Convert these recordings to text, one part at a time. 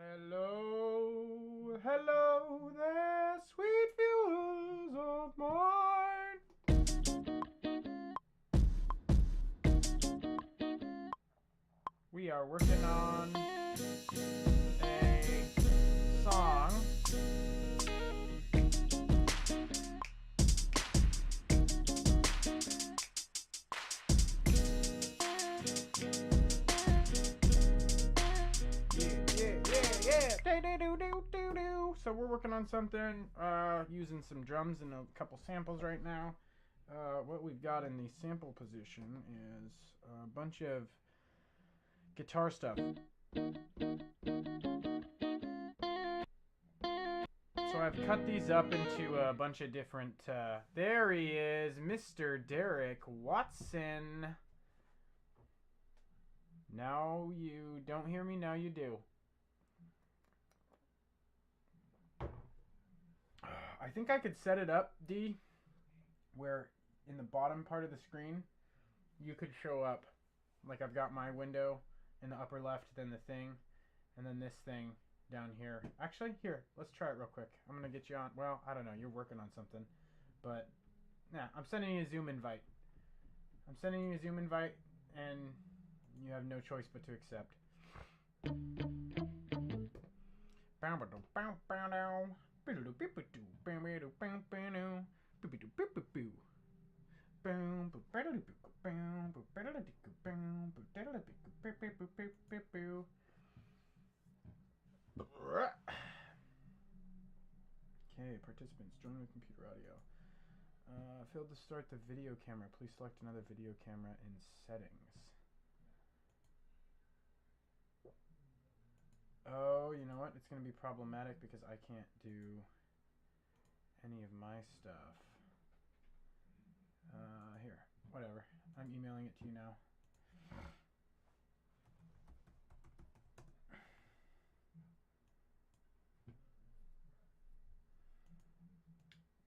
Hello, hello there, sweet viewers of mine. We are working on a song. So we're working on something, using some drums and a couple samples right now. What we've got in the sample position is a bunch of guitar stuff. So I've cut these up into a bunch of different, there he is, Mr. Derek Watson. Now you don't hear me, now you do. I think I could set it up, D, where in the bottom part of the screen, you could show up. Like I've got my window in the upper left, then the thing, and then this thing down here. Actually, here, let's try it real quick. I'm going to get you on. Well, I don't know. You're working on something. But, yeah, I'm sending you a Zoom invite. I'm sending you a Zoom invite, and you have no choice but to accept. Okay, participants, join with computer audio. Failed to start the video camera. Please select another video camera in settings. Oh, you know what? It's going to be problematic because I can't do any of my stuff. Here, whatever. I'm emailing it to you now.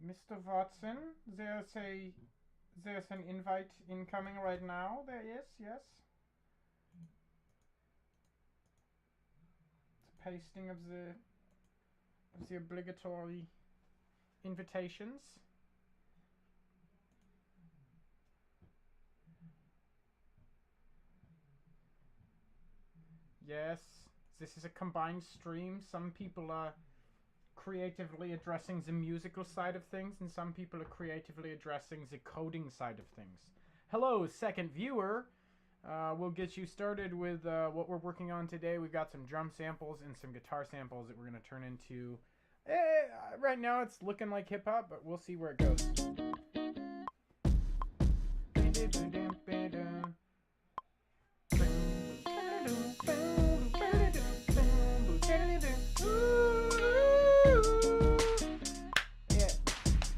Mr. Watson, there's an invite incoming right now. There is, yes. It's a pasting of the obligatory invitations. Yes, this is a combined stream. Some people are creatively addressing the musical side of things, and some people are creatively addressing the coding side of things. Hello, second viewer. We'll get you started with what we're working on today. We've got some drum samples and some guitar samples that we're going to turn into... right now it's looking like hip-hop, but we'll see where it goes.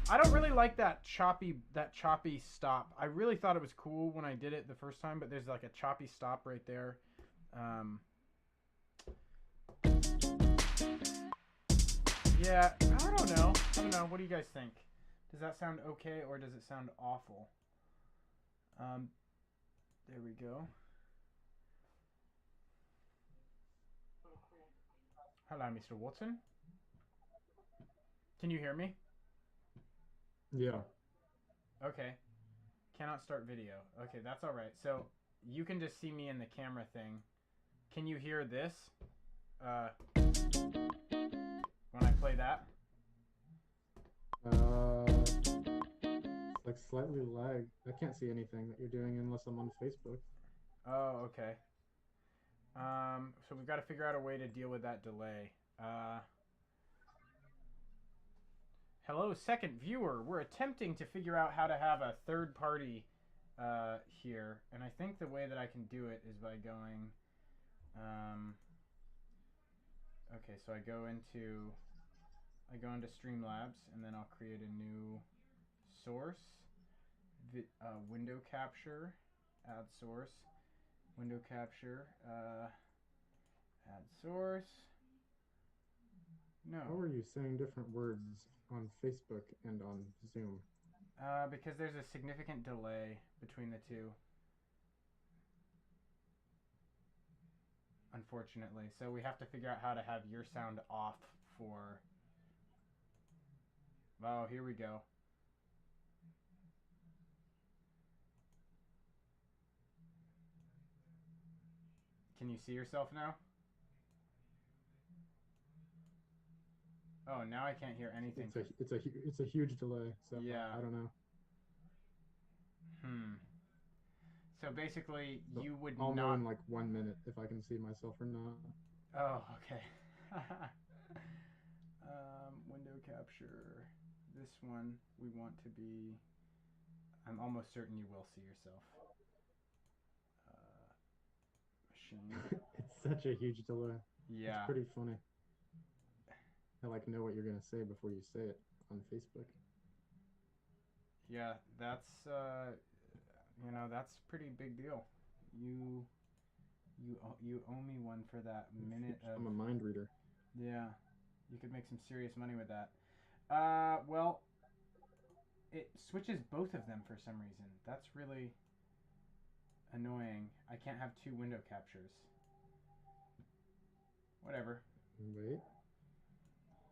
I don't really like that choppy stop. I really thought it was cool when I did it the first time, but there's like a choppy stop right there. Yeah, I don't know. What do you guys think? Does that sound okay or does it sound awful? There we go. Hello, Mr. Watson. Can you hear me? Yeah. Okay. Cannot start video. Okay, that's all right. So you can just see me in the camera thing. Can you hear this? When I play that? It's like slightly lag. I can't see anything that you're doing unless I'm on Facebook. Oh, okay. So we've got to figure out a way to deal with that delay. Hello, second viewer. We're attempting to figure out how to have a third party here, and I think the way that I can do it is by going. Okay, so I go into Streamlabs, and then I'll create a new source, window capture, add source, window capture, add source. No. How are you saying different words on Facebook and on Zoom? Because there's a significant delay between the two. unfortunately. So we have to figure out how to have your sound off for... Oh, here we go. Can you see yourself now? Oh, now I can't hear anything. It's a huge delay. So Yeah. I don't know. So basically, So you would I'll not... know in like 1 minute if I can see myself or not. Oh, okay. Window capture. This one we want to be... I'm almost certain you will see yourself. Machine. It's such a huge delay. Yeah. It's pretty funny. I like know what you're gonna say before you say it on Facebook. Yeah, that's that's a pretty big deal. You owe me one for that minute of... I'm a mind reader. Yeah, you could make some serious money with that. Well, it switches both of them for some reason. That's really annoying. I can't have two window captures. Whatever. Wait.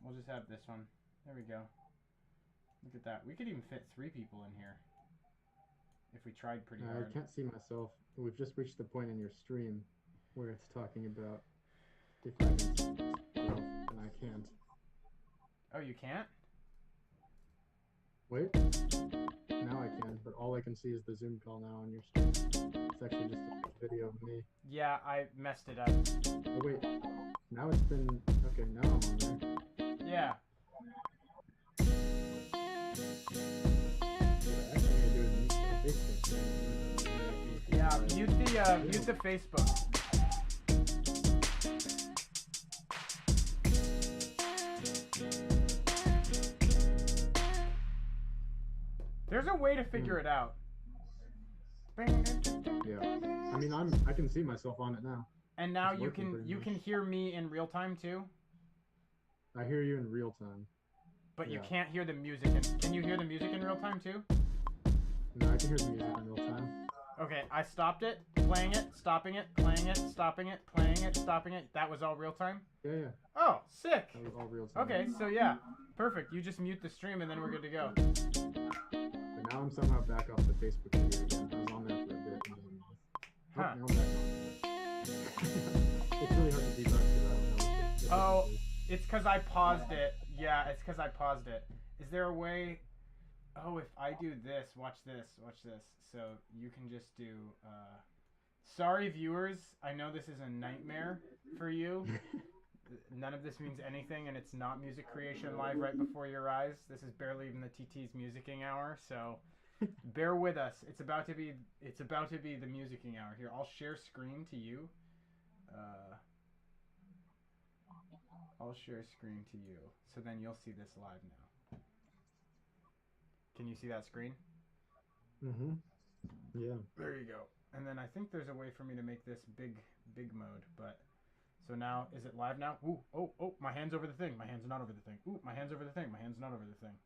We'll just have this one. There we go. Look at that. We could even fit 3 people in here if we tried pretty hard. I can't see myself. We've just reached the point in your stream where it's talking about defining stuff, and I can't. Oh, you can't? Wait. Now I can, but all I can see is the Zoom call now on your stream. It's actually just a video of me. Yeah, I messed it up. Oh wait. Now it's been... Okay, now I'm on there. Yeah. Yeah, mute the Facebook. There's a way to figure it out. Yeah. I mean, I can see myself on it now. And now you can hear me in real time too? I hear you in real time. But you can't hear the music. Can you hear the music in real time too? No, I can hear the music in real time. Okay, I stopped it, playing it, stopping it, playing it, stopping it, playing it, stopping it. That was all real time? Yeah. Oh, sick. That was all real time. Okay, so yeah, perfect. You just mute the stream and then we're good to go. But now I'm somehow back off the Facebook video again. I was on there for a bit. Huh. Now I'm back on. It's really hard to debug because I don't know. Oh, it's because I paused it. Yeah, it's because I paused it. Is there a way... Oh, if I do this, watch this. So you can just do... Sorry, viewers. I know this is a nightmare for you. None of this means anything, and it's not music creation live right before your eyes. This is barely even the TT's musicking hour, so bear with us. It's about to be the musicking hour. Here, I'll share screen to you. I'll share screen to you, so then you'll see this live now. Can you see that screen? Mm-hmm. Yeah. There you go. And then I think there's a way for me to make this big mode, but... So now, is it live now? Ooh, oh, my hand's over the thing. My hand's not over the thing. Ooh, my hand's over the thing. My hand's not over the thing.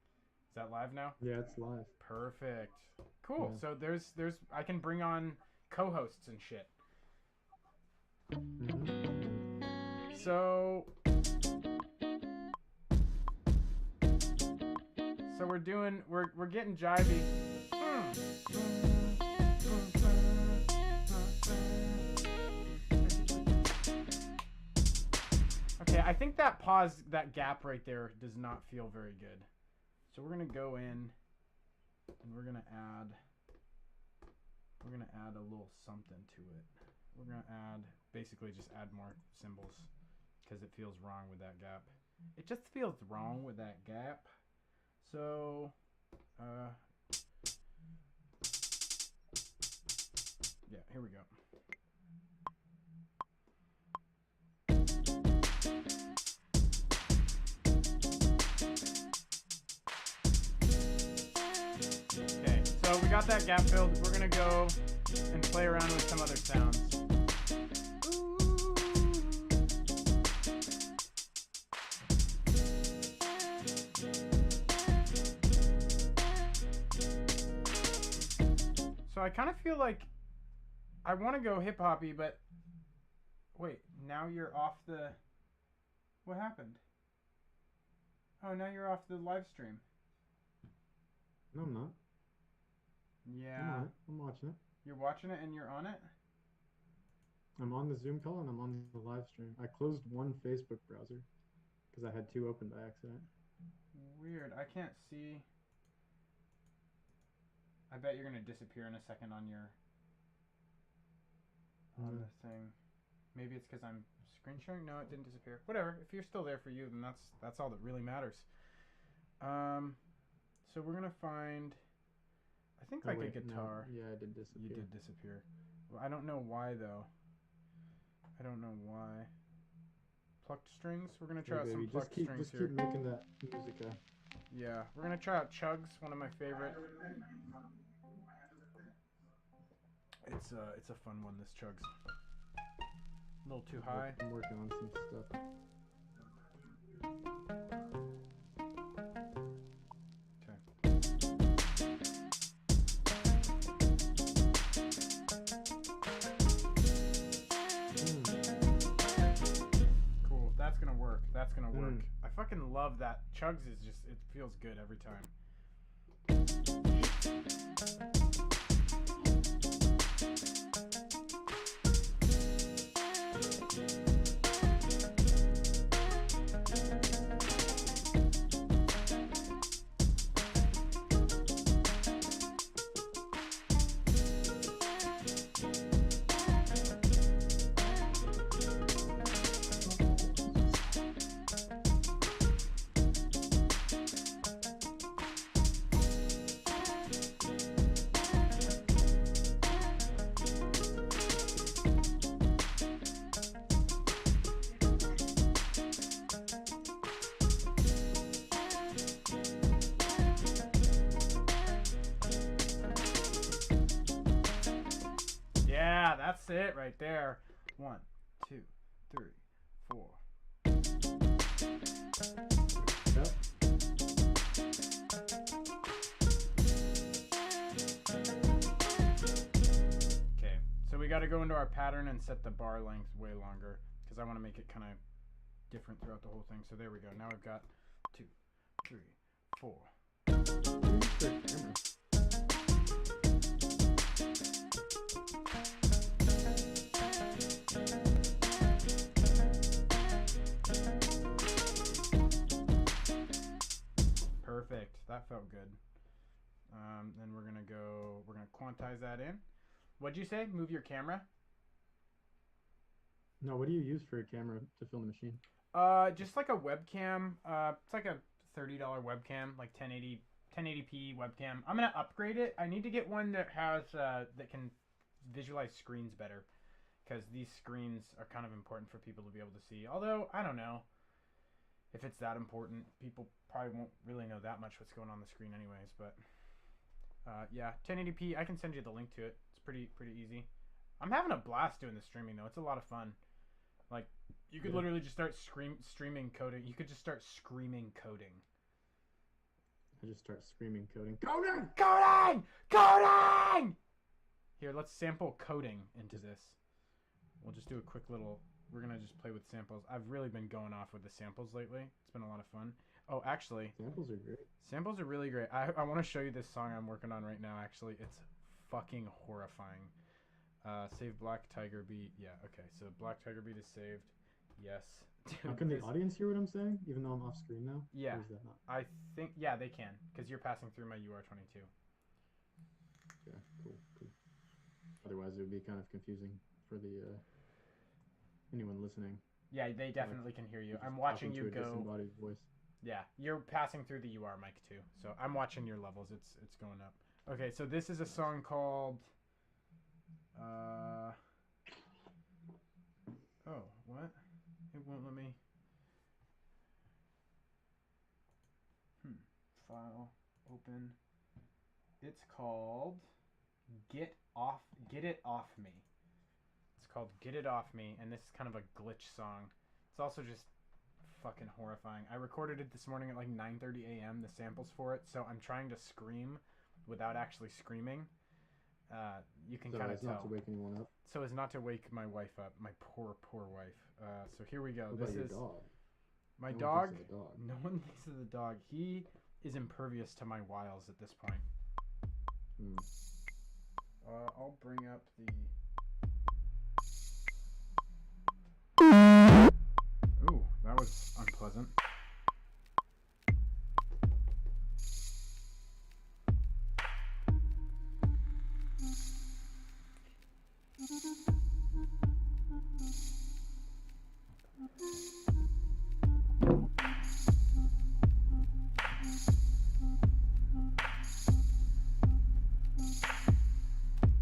Is that live now? Yeah, it's live. Perfect. Cool. Yeah. So there's I can bring on co-hosts and shit. Mm-hmm. So we're getting jivey. Okay, I think that gap right there does not feel very good. So we're gonna go in and we're gonna add a little something to it. We're gonna basically just add more symbols because it feels wrong with that gap. It just feels wrong with that gap. So, yeah, here we go. Okay, so we got that gap filled. We're gonna go and play around with some other sounds. So I kind of feel like I want to go hip-hoppy, but Wait, now you're off the. What happened? Oh, now you're off the live stream. No, I'm not. Yeah. I'm on it. I'm watching it. You're watching it and you're on it? I'm on the Zoom call and I'm on the live stream. I closed one Facebook browser because I had two open by accident. Weird. I can't see. I bet you're gonna disappear in a second on your on the thing. Maybe it's because I'm screen sharing. No, it didn't disappear. Whatever. If you're still there for you, then that's all that really matters. So we're gonna find. I think a guitar. No. Yeah, I did disappear. You did disappear. Well, I don't know why though. I don't know why. Plucked strings. We're gonna try out some plucked strings just here. Keep making that music. Yeah, we're gonna try out Chugs, one of my favorite. It's a fun one. This Chugs. A little too high. I'm working on some stuff. Cool. That's gonna work. That's gonna work. I fucking love that. Chugs is just. It feels good every time. Yeah, that's it right there. 1, 2, 3, 4. Yep. Okay, so we got to go into our pattern and set the bar length way longer because I want to make it kind of different throughout the whole thing. So there we go. Now we've got 2, 3, 4. Perfect. That felt good. Then we're gonna quantize that in. What'd you say? Move your camera? No, what do you use for a camera to film the machine? Just like a webcam. It's like a $30 webcam, like 1080p webcam. I'm gonna upgrade it. I need to get one that has that can visualize screens better, because these screens are kind of important for people to be able to see. Although I don't know if it's that important. People probably won't really know that much what's going on the screen anyways. But yeah, 1080p. I can send you the link to it. It's pretty easy. I'm having a blast doing the streaming though. It's a lot of fun. Like you could literally just start streaming coding. You could just start screaming coding. I just start screaming coding. Coding! Coding! Coding! Here, let's sample coding into this. We'll just do a quick little. We're gonna just play with samples. I've really been going off with the samples lately. It's been a lot of fun. Oh, actually, samples are great. Samples are really great. I want to show you this song I'm working on right now. Actually, it's fucking horrifying. Save Black Tiger Beat. Yeah, okay. So Black Tiger Beat is saved. Yes. Dude, now, can the audience hear what I'm saying, even though I'm off screen now? Yeah. Or is that not? I think, yeah, they can, because you're passing through my UR22. Yeah, cool. Otherwise, it would be kind of confusing for the anyone listening. Yeah, they definitely can hear you. I'm watching you go. Disembodied voice. Yeah, you're passing through the UR mic too, so I'm watching your levels. It's going up. Okay, so this is a song called. Oh, what? It won't let me. File open. It's called Get It Off Me. It's called Get It Off Me, and this is kind of a glitch song. It's also just fucking horrifying. I recorded it this morning at like 9:30 a.m. the samples for it, so I'm trying to scream without actually screaming. You can So kind of as not tell. to wake anyone up. So as not to wake my wife up, my poor wife. So here we go. What This about your is dog? my No one dog. thinks of the dog. No one thinks of the dog. He is impervious to my wiles at this point. Hmm. I'll bring up the. Ooh, that was unpleasant.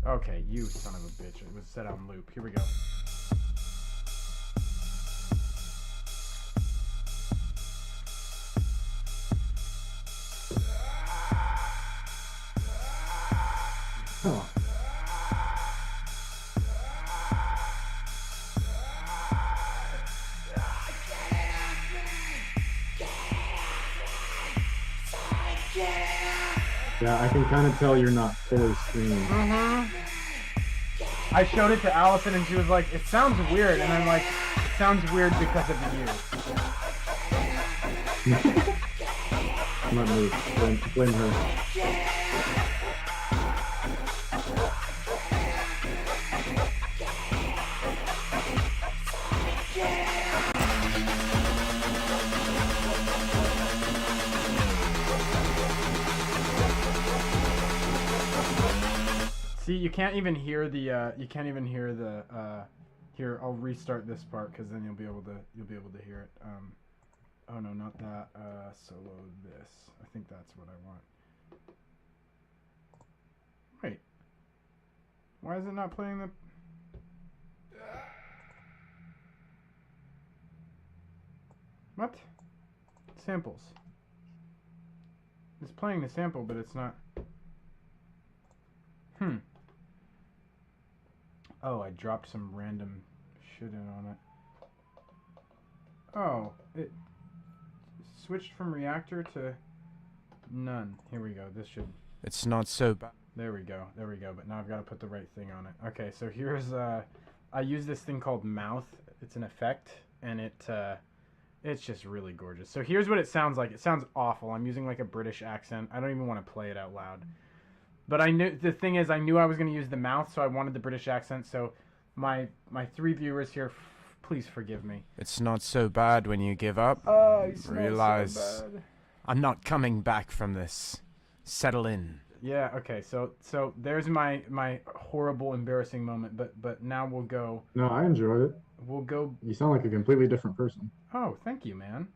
Okay, you son of a bitch. It was set on loop. Here we go. Oh. Yeah, I can kind of tell you're not fully streaming. I showed it to Allison and she was like, it sounds weird. And I'm like, it sounds weird because of you. Not me. Blame her. See, you can't even hear the, here, I'll restart this part because then you'll be able to hear it. Oh no, not that, solo this. I think that's what I want. Wait. Why is it not playing the... What? Samples. It's playing the sample, but it's not... Oh, I dropped some random shit in on it. Oh, it switched from reactor to none. Here we go. This should... It's not so bad. There we go. But now I've got to put the right thing on it. Okay, so here's... I use this thing called mouth. It's an effect, and it's just really gorgeous. So here's what it sounds like. It sounds awful. I'm using like a British accent. I don't even want to play it out loud. But I knew the thing is I knew I was going to use the mouth, so I wanted the British accent. So my 3 viewers here, please forgive me. It's not so bad when you give up. Realize So bad. I'm not coming back from this. Settle in. Yeah. Okay. So there's my horrible, embarrassing moment. But now we'll go. No, I enjoyed it. We'll go. You sound like a completely different person. Oh, thank you, man.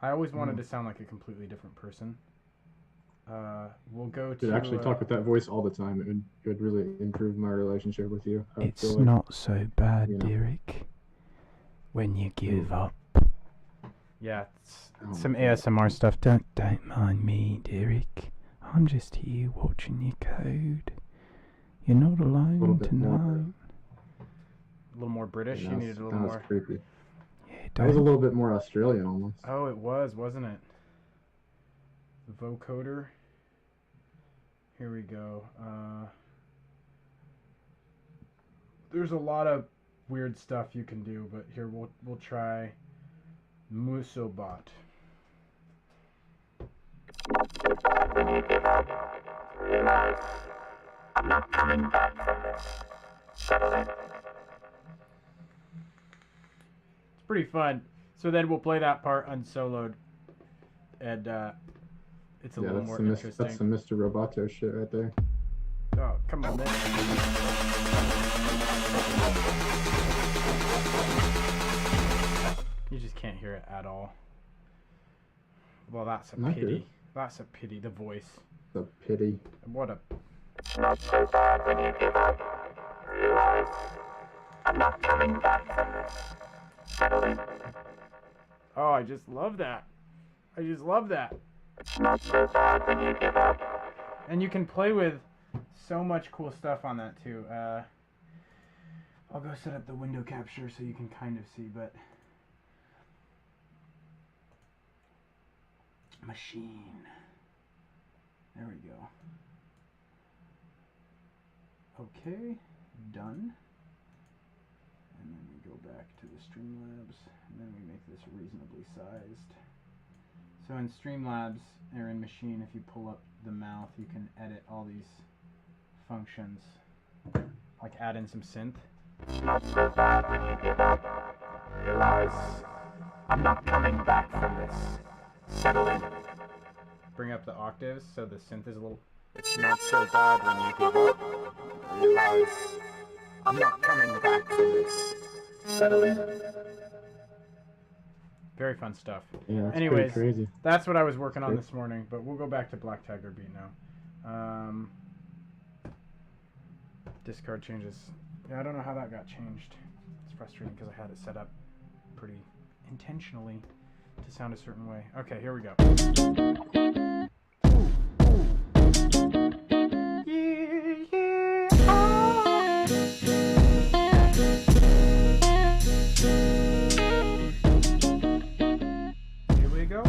I always wanted to sound like a completely different person. We'll go to... Dude, actually talk with that voice all the time. It would really improve my relationship with you. It's not so bad, Derek. When you give up. Yeah, it's some ASMR stuff. Don't mind me, Derek. I'm just here watching your code. You're not alone tonight. A little more British. Yeah, you needed a little more. Creepy. Yeah, that was a little bit more Australian almost. Oh, it was, wasn't it? The vocoder. Here we go. There's a lot of weird stuff you can do, but here we'll try Musobot. I'm not coming back from this. Settle in. It's pretty fun. So then we'll play that part unsoloed, and it's a little more interesting. That's some Mr. Roboto shit right there. Oh, come on, man. You just can't hear it at all. Well, that's a pity. Good. That's a pity, the voice. The pity. What a... It's not so bad when you give up. Realize I'm not coming back from this. Settle in. Oh, I just love that. I just love that. It's not so bad when you give up. And you can play with so much cool stuff on that too. I'll go set up the window capture so you can kind of see, but... Machine. There we go. Okay, done. And then we go back to the Streamlabs, and then we make this reasonably sized. So in Streamlabs, or in Machine, if you pull up the mouth, you can edit all these functions, like add in some synth. Not so bad when you give up. Realize I'm not coming back from this. Settle in. Bring up the octaves so the synth is a little... It's not so bad when you give up. Realize I'm not coming back from this. Settle in. Very fun stuff. Yeah, that's Anyways, pretty crazy. that's what I was working on this morning, but we'll go back to Black Tiger Beat now. Discard changes. Yeah, I don't know how that got changed. It's frustrating because I had it set up pretty intentionally to sound a certain way. Okay, here we go. Here we go.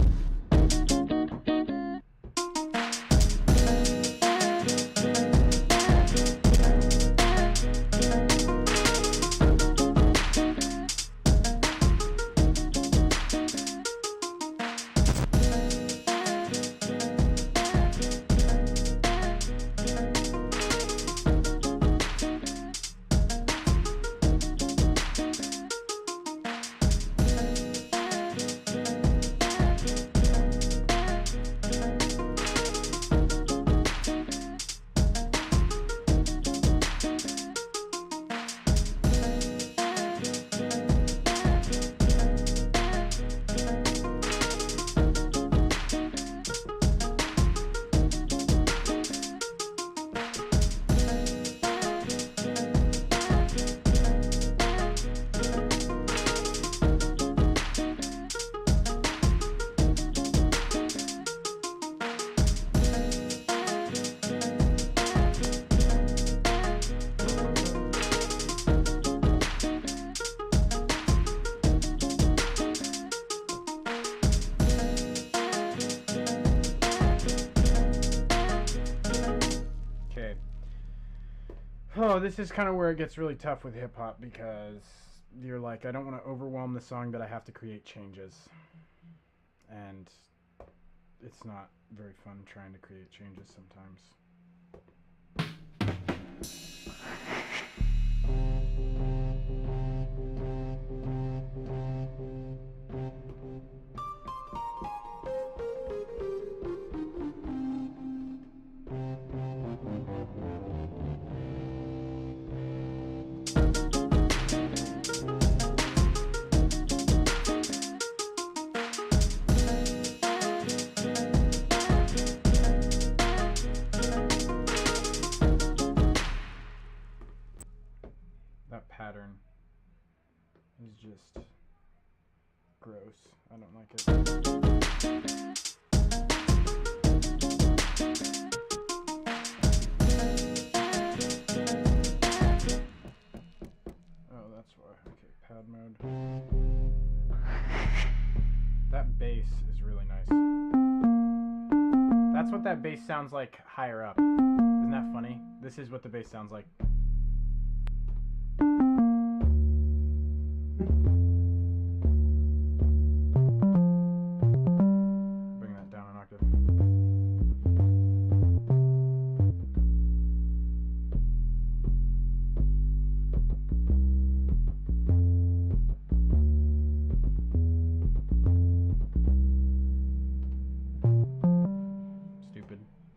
Oh, this is kind of where it gets really tough with hip-hop because you're like, I don't want to overwhelm the song, but I have to create changes. And it's not very fun trying to create changes sometimes. That pattern is just gross. I don't like it. Oh, that's why. Okay, pad mode. That bass is really nice. That's what that bass sounds like higher up. Isn't that funny? This is what the bass sounds like. Bring that down an octave.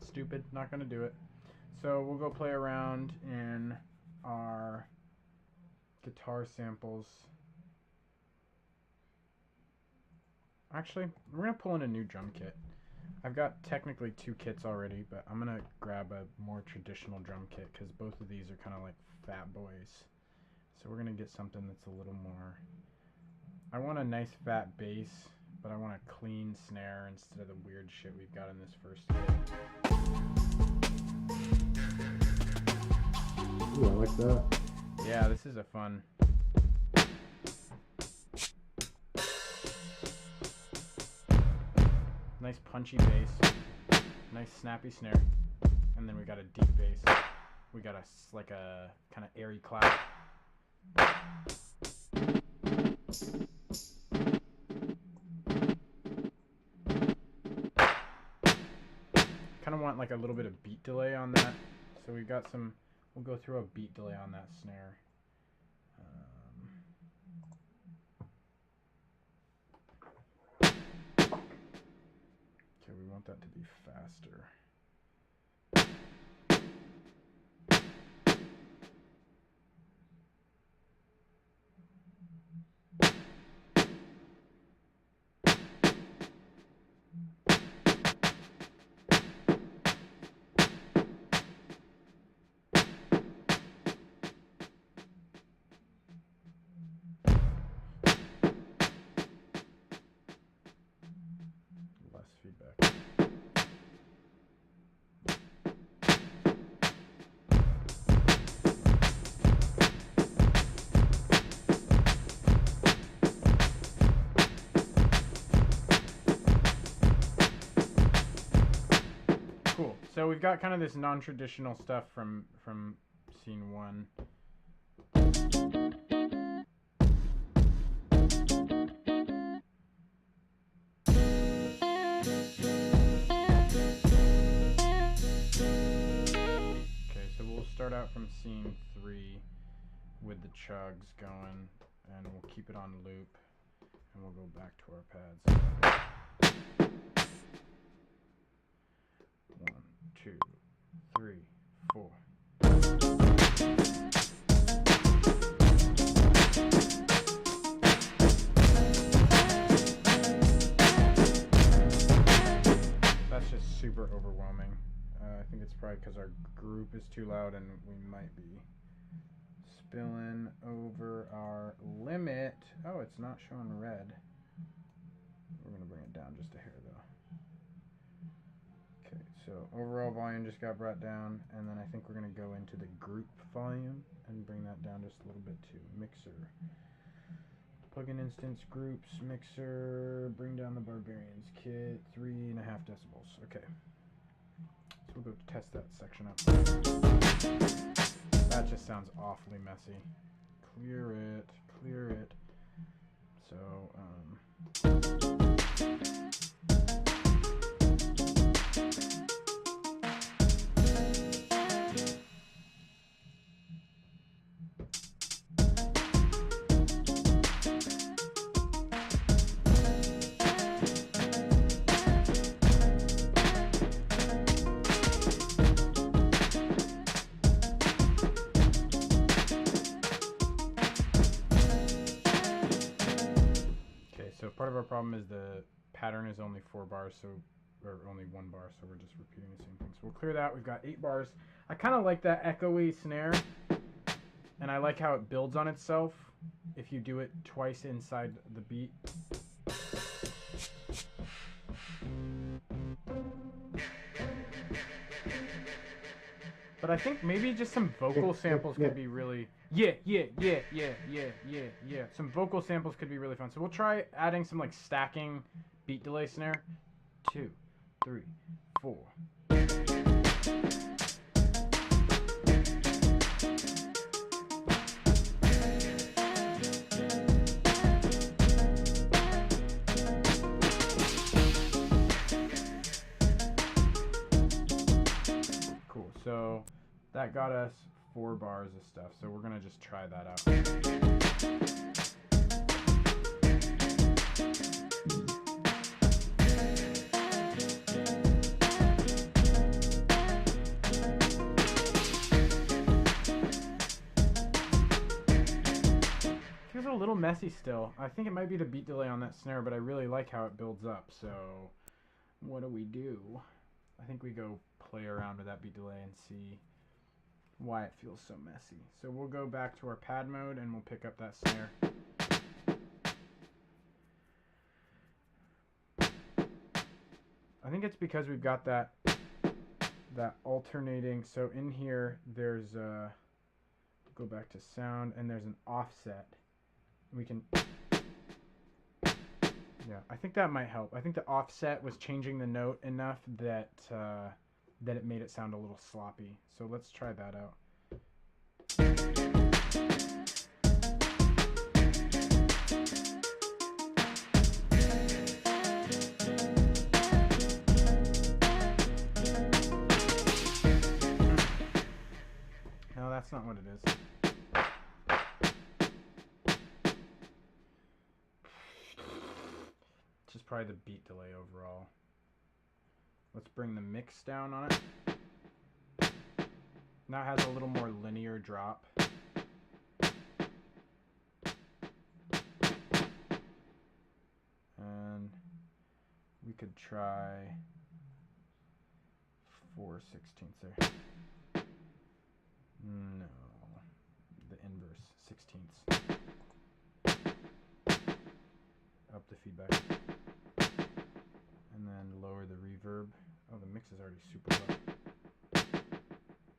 Stupid, not gonna do it. So we'll go play around in our guitar samples. Actually, we're gonna pull in a new drum kit. I've got technically 2 kits already, but I'm gonna grab a more traditional drum kit because both of these are kind of like fat boys. So we're gonna get something that's a little more... I want a nice fat bass, but I want a clean snare instead of the weird shit we've got in this first kit. Ooh, I like that. Yeah, this is a fun... Nice punchy bass, nice snappy snare, and then we got a deep bass. we got like a kind of airy clap. Kind of want like a little bit of beat delay on that. So we've got some, we'll go through a beat delay on that snare. Okay, we want that to be faster. Less feedback. Cool. So we've got kind of this non-traditional stuff from scene 1. Start out from scene 3 with the chugs going, and we'll keep it on loop, and we'll go back to our pads. 1, 2, 3, 4. That's just super overwhelming. I think it's probably because our group is too loud and we might be spilling over our limit. Oh, it's not showing red. We're going to bring it down just a hair though. Okay, so overall volume just got brought down, and then I think we're going to go into the group volume and bring that down just a little bit too. Mixer. Plug-in instance, groups, mixer, bring down the Barbarians kit, 3.5 decibels. Okay. So we'll go test that section up. That just sounds awfully messy. Clear it, clear it. So, part of our problem is the pattern is only 4 bars, so, or only 1 bar, so we're just repeating the same thing. So we'll clear that. We've got 8 bars. I kind of like that echoey snare, and I like how it builds on itself if you do it twice inside the beat. But I think maybe just some vocal samples could be really... Yeah. Some vocal samples could be really fun. So we'll try adding some like stacking beat delay snare. 2, 3, 4. Cool. So that got us 4 bars of stuff, so we're gonna just try that out. Feels a little messy still. I think it might be the beat delay on that snare, but I really like how it builds up, so what do? I think we go play around with that beat delay and see why it feels so messy. So we'll go back to our pad mode and we'll pick up that snare. I think it's because we've got that alternating. So in here there's go back to sound, and there's an offset. We can, yeah, I think that might help. I think the offset was changing the note enough that that it made it sound a little sloppy. So let's try that out. No, that's not what it is. It's just probably the beat delay overall. Let's bring the mix down on it. Now it has a little more linear drop. And we could try 4/16 there. No, the inverse, 16ths. Up the feedback. And then lower the reverb. Oh, the mix is already super low.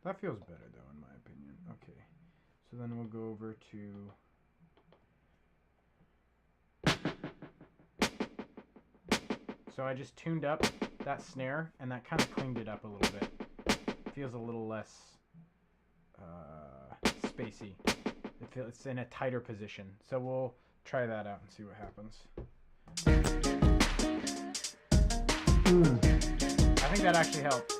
That feels better though, in my opinion. Okay, so then we'll go over to... So I just tuned up that snare, and that kind of cleaned it up a little bit. It feels a little less spacey. It's in a tighter position. So we'll try that out and see what happens. I think that actually helped.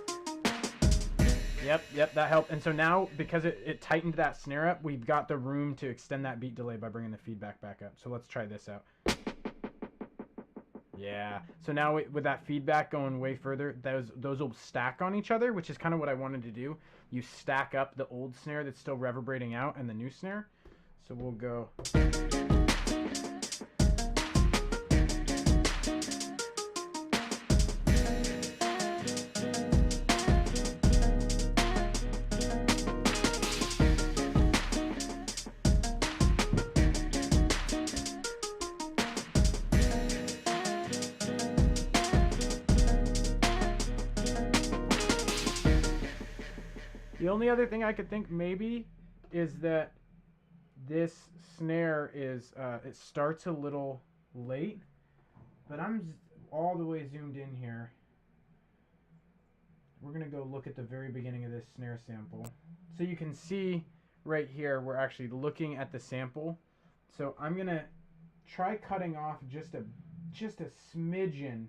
Yep, that helped. And so now, because it tightened that snare up, we've got the room to extend that beat delay by bringing the feedback back up. So let's try this out. Yeah. So now with that feedback going way further, those will stack on each other, which is kind of what I wanted to do. You stack up the old snare that's still reverberating out and the new snare. So we'll go... The only other thing I could think maybe is that this snare is, it starts a little late, but I'm all the way zoomed in here. We're going to go look at the very beginning of this snare sample. So you can see right here, we're actually looking at the sample. So I'm going to try cutting off just a smidgen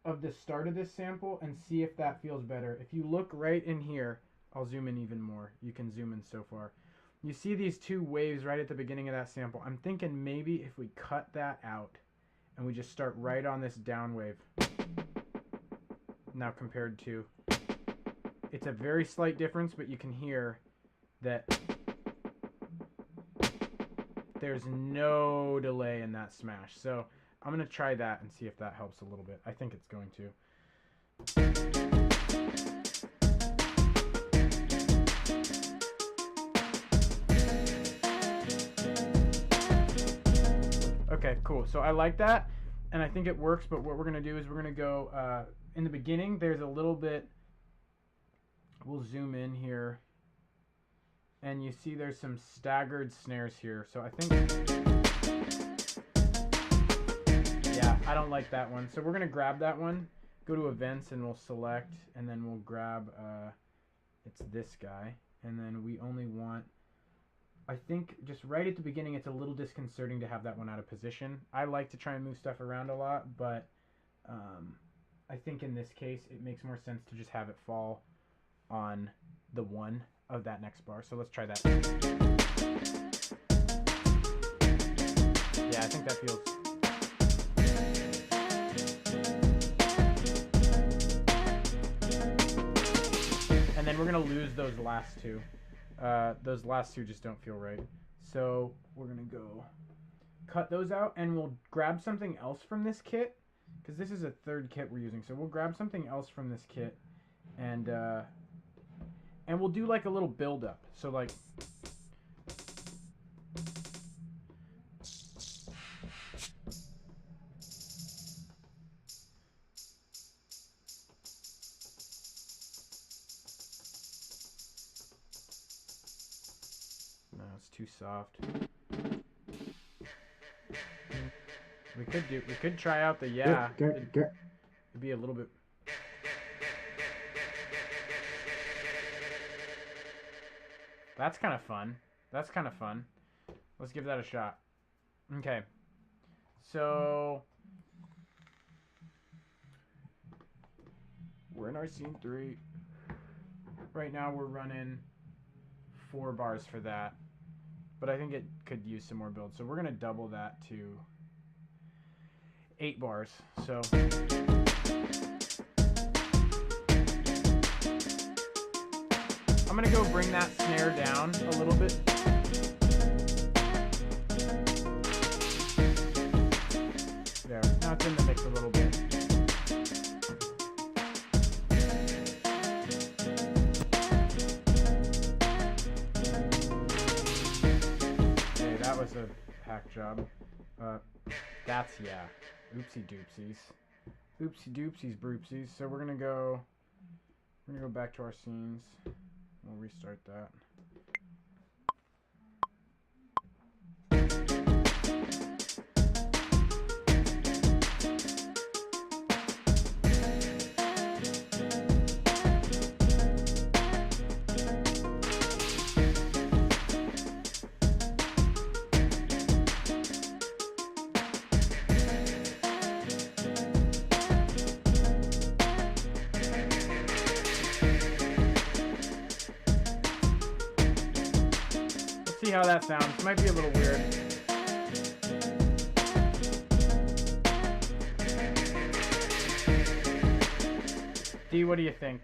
of the start of this sample and see if that feels better. If you look right in here, I'll zoom in even more. You can zoom in so far. You see these two waves right at the beginning of that sample. I'm thinking maybe if we cut that out and we just start right on this down wave. Now compared to, it's a very slight difference, but you can hear that there's no delay in that smash. So I'm going to try that and see if that helps a little bit. I think it's going to. Okay, cool. So I like that, and I think it works, but what we're going to do is we're going to go, in the beginning, there's a little bit, we'll zoom in here, and you see there's some staggered snares here. So I think, yeah, I don't like that one. So we're going to grab that one, go to events, and we'll select, and then we'll grab, it's this guy, and then we only want, I think just right at the beginning, it's a little disconcerting to have that one out of position. I like to try and move stuff around a lot, but I think in this case, it makes more sense to just have it fall on the one of that next bar. So let's try that. Yeah, I think that feels... And then we're going to lose those last two. Those last two just don't feel right. So we're going to go cut those out, and we'll grab something else from this kit, because this is a third kit we're using. So we'll grab something else from this kit, and we'll do like a little build up. So like, no, it's too soft. We could try out the it'd be a little bit. That's kind of fun. That's kind of fun. Let's give that a shot. Okay. So we're in our scene 3. Right now we're running 4 bars for that. But I think it could use some more build. So we're going to double that to 8 bars. So I'm going to go bring that snare down a little bit. There. Now it's in the mix a little bit. Okay, that was a hack job. That's, yeah. Oopsie doopsies. Oopsie doopsies broopsies. So we're gonna go back to our scenes. We'll restart that. See how that sounds. Might be a little weird. D, what do you think?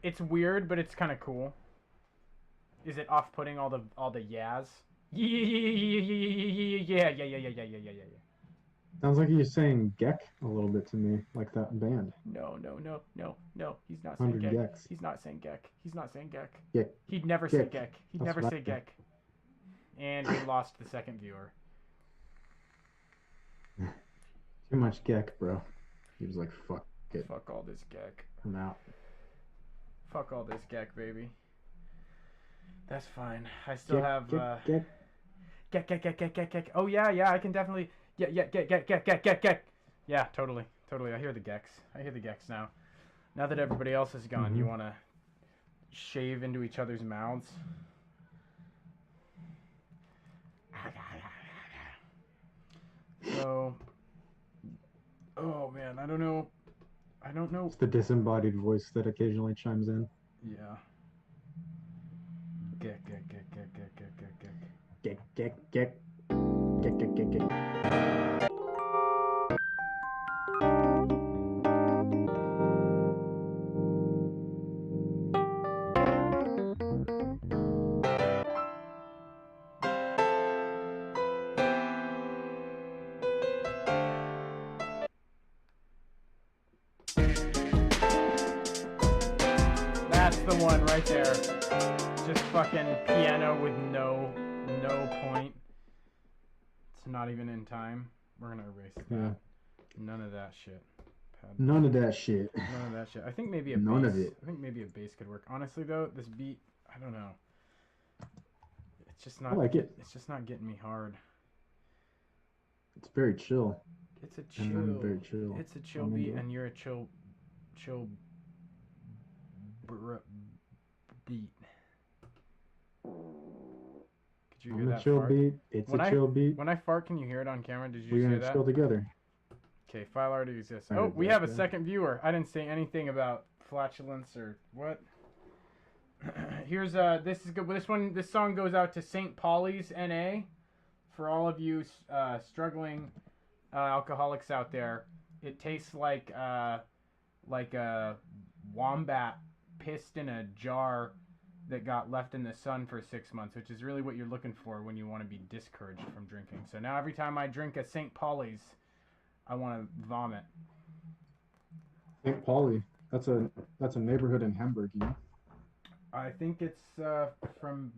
It's weird, but it's kind of cool. Is it off-putting all the yas? Yeah. Sounds like you're saying Geck a little bit to me, like that band. No. He's not saying 100 Geck. Gecks. He's not saying Geck. He's not saying Geck. Geck. He'd never say Geck. Geck. He'd That's never what say I Geck. And we lost the second viewer. Too much Geck, bro. He was like, fuck it. Fuck all this Geck. I'm out. Fuck all this Geck, baby. That's fine. I still have Geck. Geck. Oh yeah, I can definitely Geck. Yeah, totally. I hear the Gecks. I hear the Gecks now. Now that everybody else is gone, you wanna shave into each other's mouths? So, oh man, I don't know. It's the disembodied voice that occasionally chimes in. Yeah. Geck. Geck. That's the one right there. Just fucking piano with no point. It's not even in time. We're gonna erase that. Yeah. None of that shit. None of that shit. None of that shit. I think maybe a None bass. of it. I think maybe a bass could work. Honestly though, this beat, I don't know. It's just not. I like it. It's just not getting me hard. It's very chill. It's a chill. And I'm very chill. It's a chill I'm beat, into it. and you're a chill beat. Could you hear I'm that a chill fart? beat. It's When a chill beat. When I fart, can you hear it on camera? Did you We're hear gonna that? chill together. Okay, file already exists. I Oh, heard we that, have a yeah. second viewer. I didn't say anything about flatulence or what. Here's this is good. This song goes out to St. Pauli's NA for all of you struggling alcoholics out there. It tastes like a wombat pissed in a jar that got left in the sun for 6 months, which is really what you're looking for when you want to be discouraged from drinking. So now every time I drink a St. Pauli's, I want to vomit. St. Pauli. That's a neighborhood in Hamburg, you know? I think it's from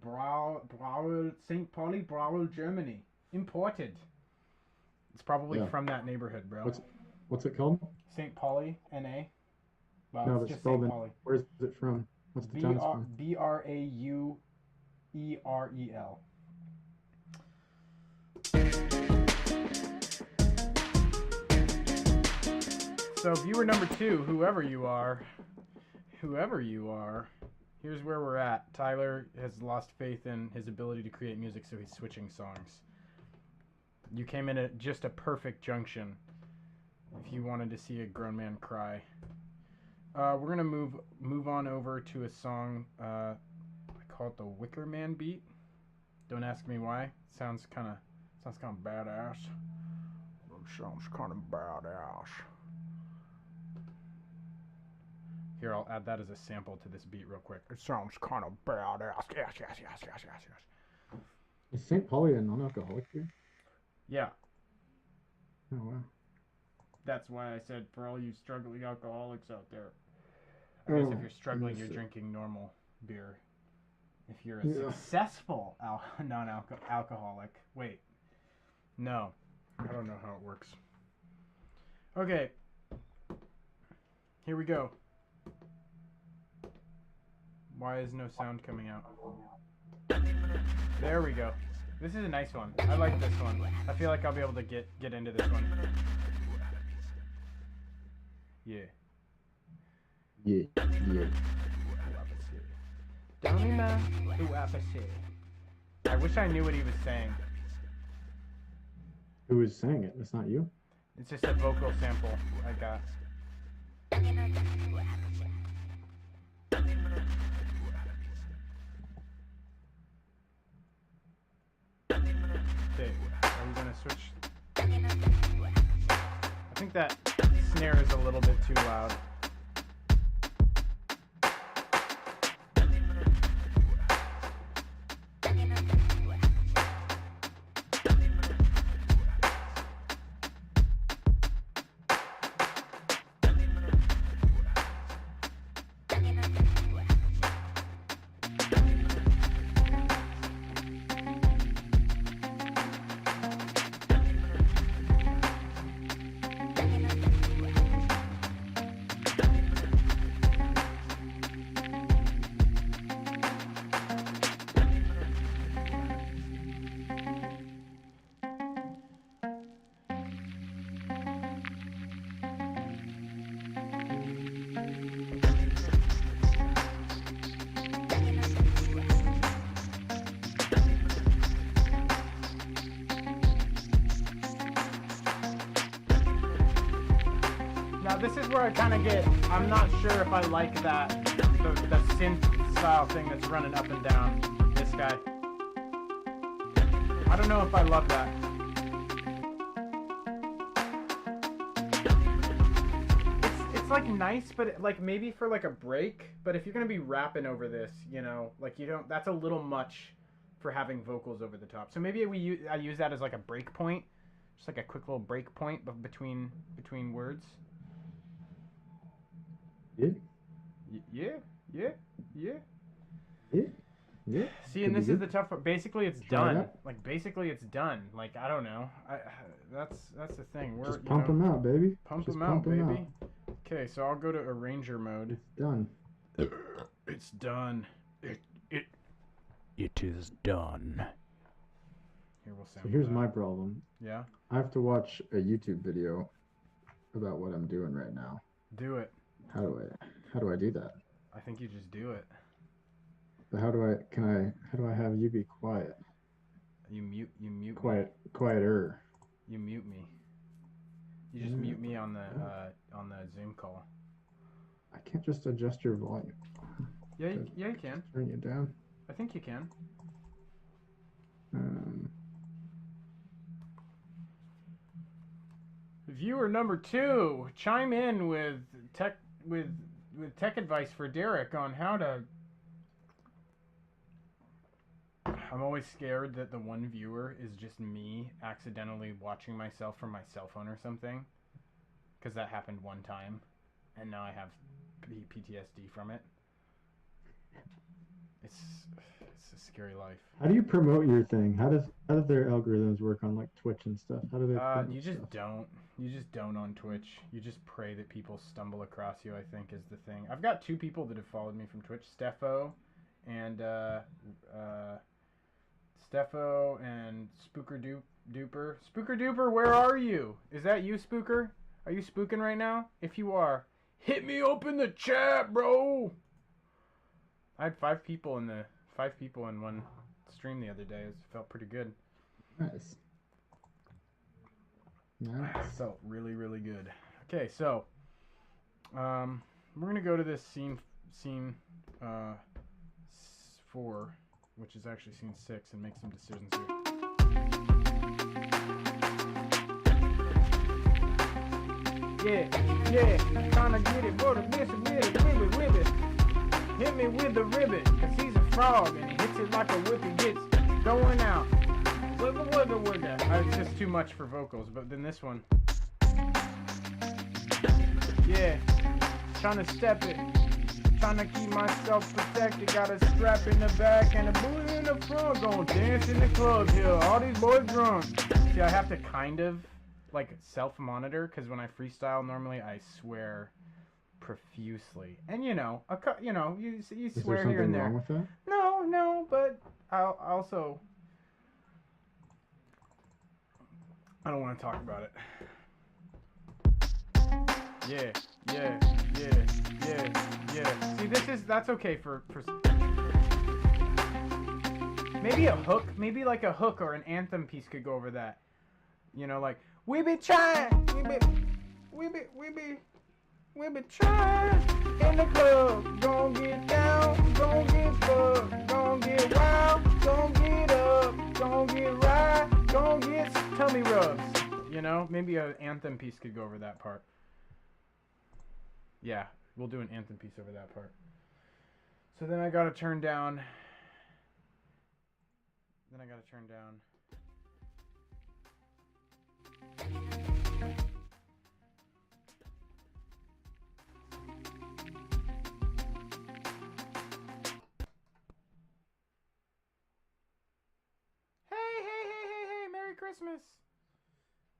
St. Pauli, Brauel, Germany. Imported. It's probably Yeah. from that neighborhood, bro. What's it called? St. Pauli, NA. Well, No, it's but just spelled St. in. Pauli. Where's it from? What's the town it's from? Brauerel. So viewer number 2, whoever you are, here's where we're at. Tyler has lost faith in his ability to create music, so he's switching songs. You came in at just a perfect junction if you wanted to see a grown man cry. We're gonna move on over to a song. I call it the Wicker Man beat. Don't ask me why. Sounds kind of badass. Sounds kind of badass. Here, I'll add that as a sample to this beat real quick. It sounds kind of badass. Yes. Is St. Pauli a non-alcoholic beer? Yeah. Oh wow. That's why I said for all you struggling alcoholics out there. I guess if you're struggling, you're drinking normal beer. If you're a successful non-alcoholic. Wait. No. I don't know how it works. Okay. Here we go. Why is no sound coming out? There we go. This is a nice one. I like this one. I feel like I'll be able to get into this one. Yeah. I wish I knew what he was saying. Who is saying it? It's not you? It's just a vocal sample I got. Okay, are we gonna switch? I think that snare is a little bit too loud. This is where I kind of get, I'm not sure if I like that, the synth style thing that's running up and down, this guy. I don't know if I love that. It's like nice, but like maybe for like a break, but if you're going to be rapping over this, you know, like you don't, that's a little much for having vocals over the top. So maybe I use that as like a break point, just like a quick little break point between words. Yeah. See, and this is the tough part. Basically, it's done. Like, basically, it's done. Like, I don't know. That's the thing. Just pump them out, baby. Pump them out, baby. Okay, so I'll go to arranger mode. It's done. It's done. It is done. Here, we'll so here's my problem. Yeah? I have to watch a YouTube video about what I'm doing right now. Do it. How do I do that? I think you just do it. But how do I have you be quiet? You mute Quieter. You mute me. You just mute me on the Zoom call. I can't just adjust your volume. Yeah, you can. Turn you down. I think you can. Viewer number 2, chime in with tech advice for Derek on how to. I'm always scared that the one viewer is just me accidentally watching myself from my cell phone or something, because that happened one time, and now I have PTSD from it. It's a scary life. How do you promote your thing? How does their algorithms work on like Twitch and stuff? How do they? You just don't. You just don't on Twitch. You just pray that people stumble across you, I think, is the thing. I've got 2 people that have followed me from Twitch, Steffo and Spooker Duper. Spooker Duper, where are you? Is that you, Spooker? Are you spooking right now? If you are, hit me up in the chat, bro. I had 5 people in one stream the other day. It felt pretty good. Nice. Nice. Felt really, really good. Okay, so we're gonna go to this scene 4, which is actually scene 6, and make some decisions here. Yeah, tryna get it, but miss it with it, whip it. Hit me with the ribbon, cause he's a frog, and he hits it like a whip, he gets going out. Wiggle, wiggle, wiggle. It's just too much for vocals, but then this one. Yeah, tryna step it. Tryna keep myself protected. Got a strap in the back and a booty in the front. Going dance in the club here. All these boys drunk. See, I have to kind of like self-monitor because when I freestyle, normally I swear profusely. And you swear here and there. Is there something wrong with that? No, but I'll also. I don't want to talk about it. Yeah. See, that's okay for maybe a hook, maybe like a hook or an anthem piece could go over that. You know, like we be trying, we be trying in the club, gon' get down, gon' get fucked, gon' get wild, gon' get up, gon' get right, gon' get tummy rubs. You know, maybe an anthem piece could go over that part. Yeah, we'll do an anthem piece over that part. So then I gotta turn down. Hey, Merry Christmas.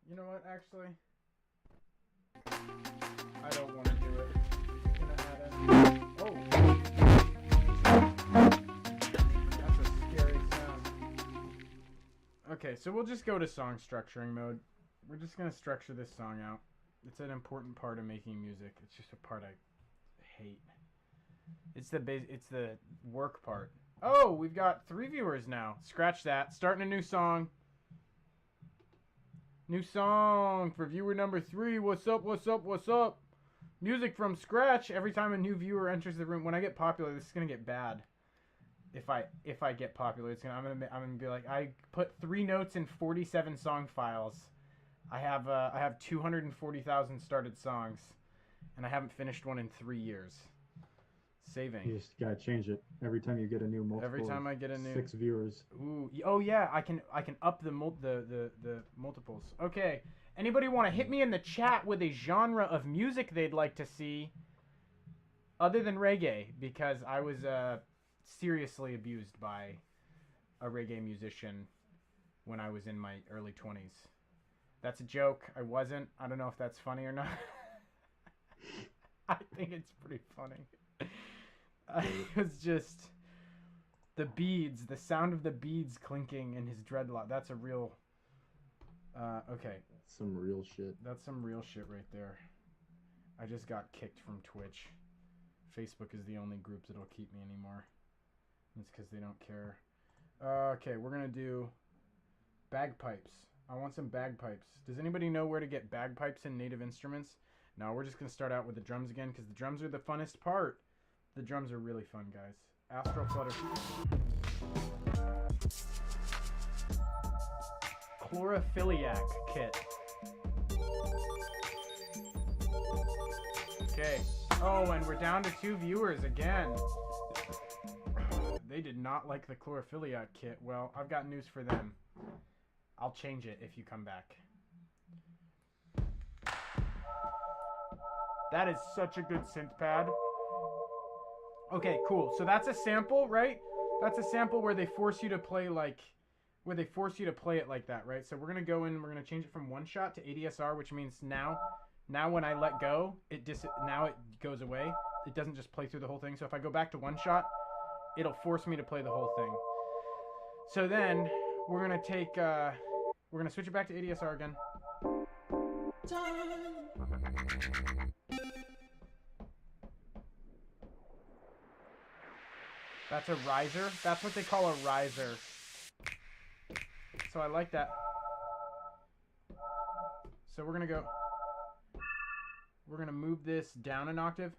You know what, actually? I don't want to do it. I'm gonna add it. Oh! That's a scary sound. Okay, so we'll just go to song structuring mode. We're just gonna structure this song out. It's an important part of making music. It's just a part I hate. It's the work part. Oh, we've got 3 viewers now. Scratch that. Starting a new song. New song for viewer number 3. What's up? Music from scratch. Every time a new viewer enters the room. When I get popular, this is gonna get bad. If I get popular, I'm gonna be like, I put 3 notes in 47 song files. I have 240,000 started songs, and I haven't finished one in 3 years. Saving. You just gotta change it every time you get a new multiple. Every time I get a new 6 viewers. Ooh, oh yeah, I can up the multiples. Okay, anybody want to hit me in the chat with a genre of music they'd like to see, other than reggae, because I was seriously abused by a reggae musician when I was in my early 20s. That's a joke. I wasn't. I don't know if that's funny or not. I think it's pretty funny. It was just the beads, the sound of the beads clinking in his dreadlock. That's a real. Okay. Some real shit. That's some real shit right there. I just got kicked from Twitch. Facebook is the only group that'll keep me anymore. It's because they don't care. Okay, we're gonna do bagpipes. I want some bagpipes. Does anybody know where to get bagpipes in native instruments? No, we're just gonna start out with the drums again because the drums are the funnest part. The drums are really fun, guys. Astro Flutter. Chlorophylliac kit. Okay. Oh, and we're down to 2 viewers again. They did not like the Chlorophylliac kit. Well, I've got news for them. I'll change it if you come back. That is such a good synth pad. Okay, cool. So that's a sample, right? That's a sample where they force you to play like, where they force you to play it like that, right? So we're gonna go in, we're gonna change it from 1 shot to ADSR, which means now when I let go, now it goes away. It doesn't just play through the whole thing. So if I go back to 1 shot, it'll force me to play the whole thing. So then we're gonna take, we're gonna switch it back to ADSR again. That's a riser. That's what they call a riser. So I like that. So we're gonna go. We're gonna move this down an octave.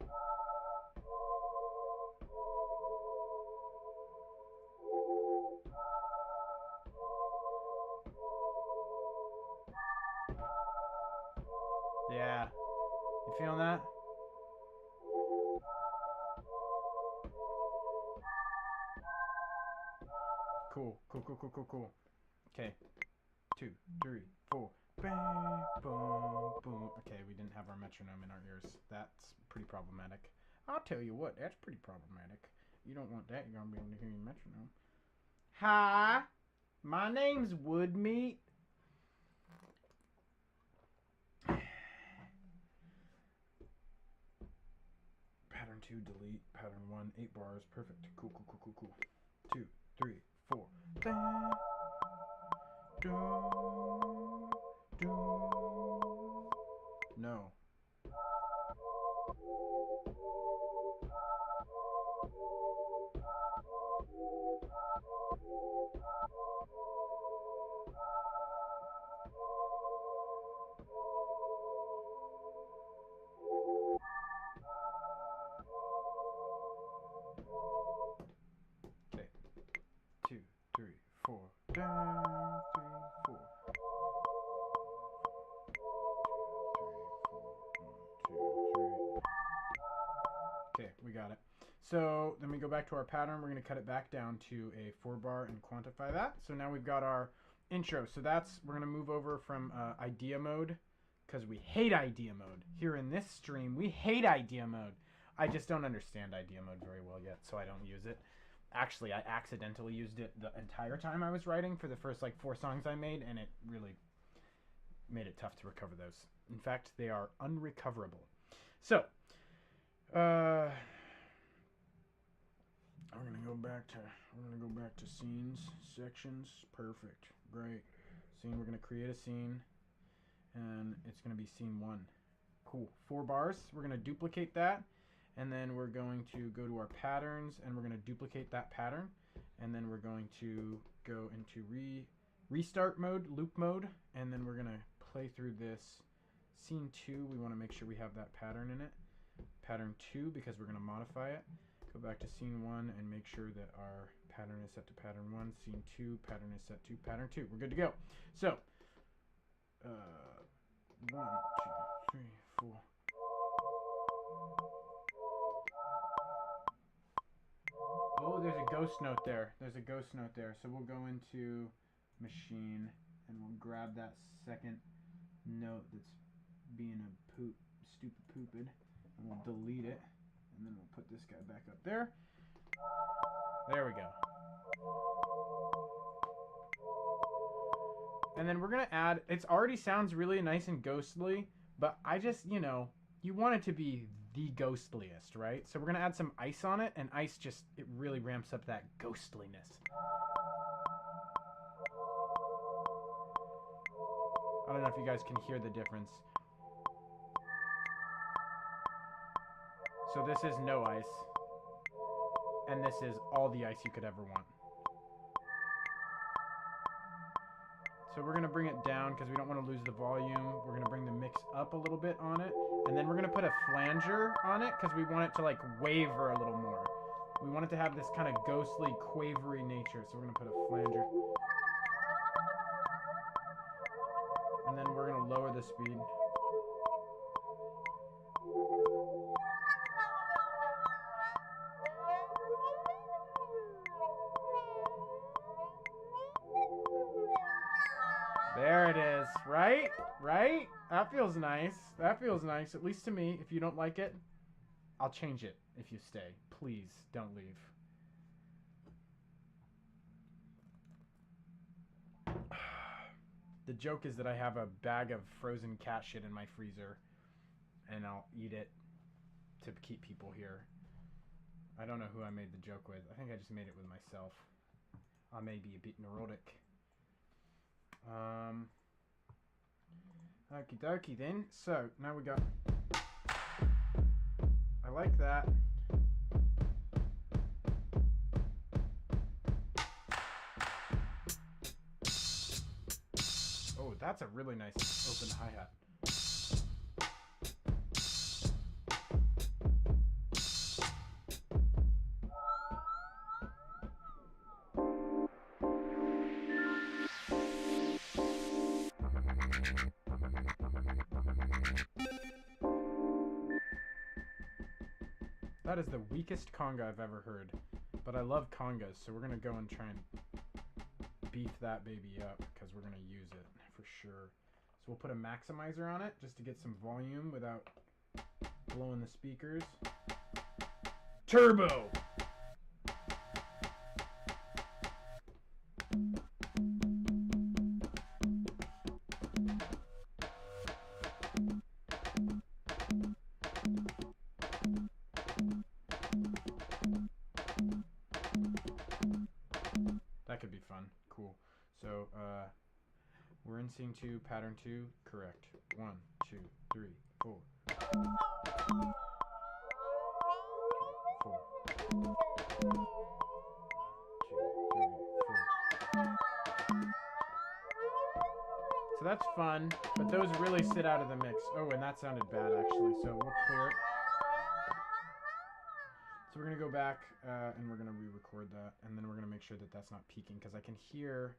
Yeah. You feeling that? Cool. Cool. Okay. 2, 3, 4. Bang, boom, boom. Okay, we didn't have our metronome in our ears. That's pretty problematic. I'll tell you what, that's pretty problematic. You don't want that, you're gonna be able to hear your metronome. Hi, my name's Woodmeat. Pattern 2, delete. Pattern 1, 8 bars. Perfect. Cool. 2, 3, 4. Da, do, do. No. Okay. 2, 3, 4. Down, 3, 4. 3, 4. 1, 2, 3. Okay, we got it. So then we go back to our pattern. We're going to cut it back down to a 4-bar and quantify that. So now we've got our intro. So that's, we're going to move over from idea mode, because we hate idea mode. Here in this stream, we hate idea mode. I just don't understand idea mode very well yet, so I don't use it. Actually, I accidentally used it the entire time I was writing for the first like 4 songs I made, and it really made it tough to recover those. In fact, they are unrecoverable. So, we're gonna go back to scenes, sections. Perfect, great. Scene. We're gonna create a scene, and it's gonna be scene 1. Cool. 4 bars. We're gonna duplicate that, and then we're going to go to our patterns, and we're gonna duplicate that pattern, and then we're going to go into restart mode, loop mode, and then we're gonna play through this scene 2. We want to make sure we have that pattern in it. Pattern 2, because we're going to modify it. Go back to scene 1 and make sure that our pattern is set to pattern 1. Scene 2, pattern is set to pattern 2. We're good to go. So, 1, 2, 3, 4. Oh, there's a ghost note there. There's a ghost note there. So we'll go into machine and we'll grab that second note that's being a stupid pooped, and we'll delete it, and then we'll put this guy back up there. There we go. And then we're gonna add, it already sounds really nice and ghostly, but I just, you know, you want it to be the ghostliest, right? So we're gonna add some ice on it, and ice just, it really ramps up that ghostliness. I don't know if you guys can hear the difference. So this is no ice, and this is all the ice you could ever want. So we're gonna bring it down because we don't want to lose the volume. We're gonna bring the mix up a little bit on it, and then we're gonna put a flanger on it because we want it to like waver a little more. We want it to have this kind of ghostly, quavery nature, so we're gonna put a flanger. And then we're gonna lower the speed. There it is, right? Right? That feels nice. That feels nice, at least to me. If you don't like it, I'll change it if you stay. Please, don't leave. The joke is that I have a bag of frozen cat shit in my freezer, and I'll eat it to keep people here. I don't know who I made the joke with. I think I just made it with myself. I may be a bit neurotic. Okie dokie then. So, now we got... I like that. That's a really nice open hi-hat. That is the weakest conga I've ever heard. But I love congas, so we're going to go and try and beef that baby up because we're going to use it for sure. So we'll put a maximizer on it just to get some volume without blowing the speakers. Turbo! That could be fun. Cool. So, we're in scene 2, pattern 2, correct. 1, 2, 3, 4. 4. 2, 3, 4. So that's fun, but those really sit out of the mix. Oh, and that sounded bad actually, so we'll clear it. So we're going to go back and we're going to re-record that, and then we're going to make sure that that's not peaking, because I can hear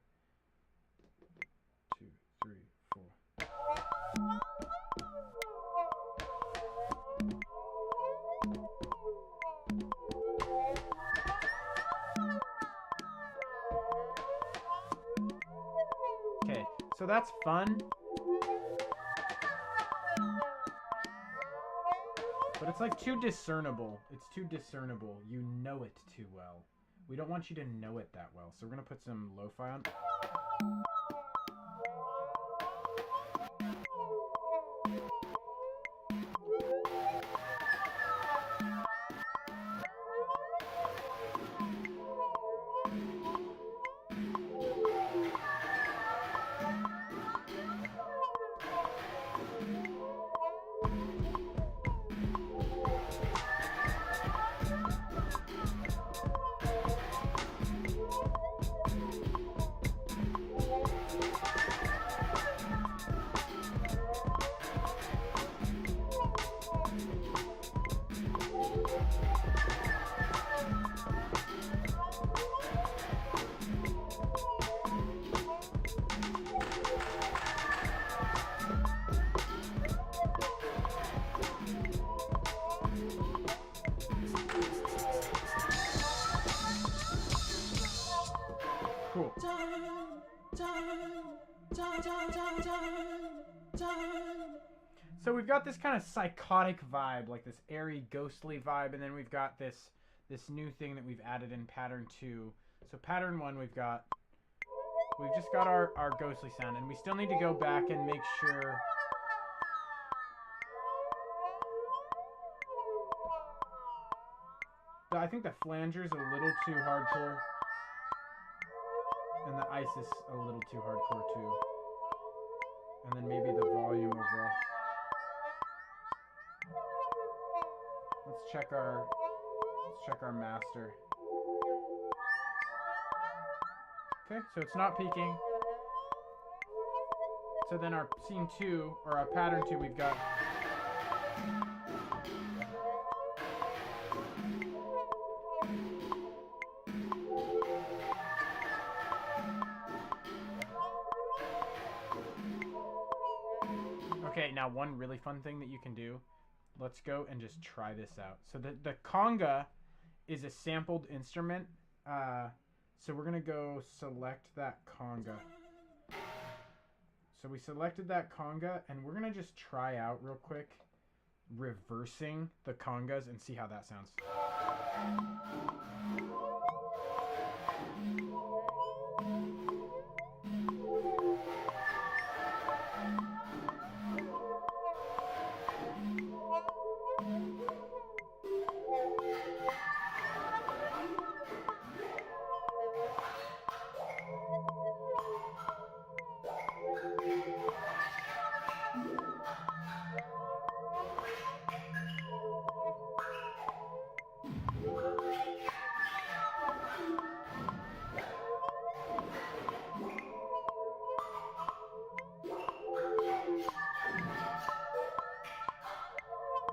2, 3, 4. Okay, so that's fun. But it's like too discernible. It's too discernible. You know it too well. We don't want you to know it that well. So we're going to put some lo-fi on. Cool. So we've got this kind of psychotic vibe, like this airy, ghostly vibe, and then we've got this new thing that we've added in pattern 2. So pattern 1, we've just got our ghostly sound, and we still need to go back and make sure. I think the flanger's a little too hardcore. And the ice is a little too hardcore too. And then maybe the volume overall. Let's check our master. Okay, so it's not peaking. So then our scene 2, or our pattern 2, we've got. Okay, now one really fun thing that you can do, let's go and just try this out. So the conga is a sampled instrument, so we're going to go select that conga. So we selected that conga, and we're going to just try out real quick reversing the congas and see how that sounds.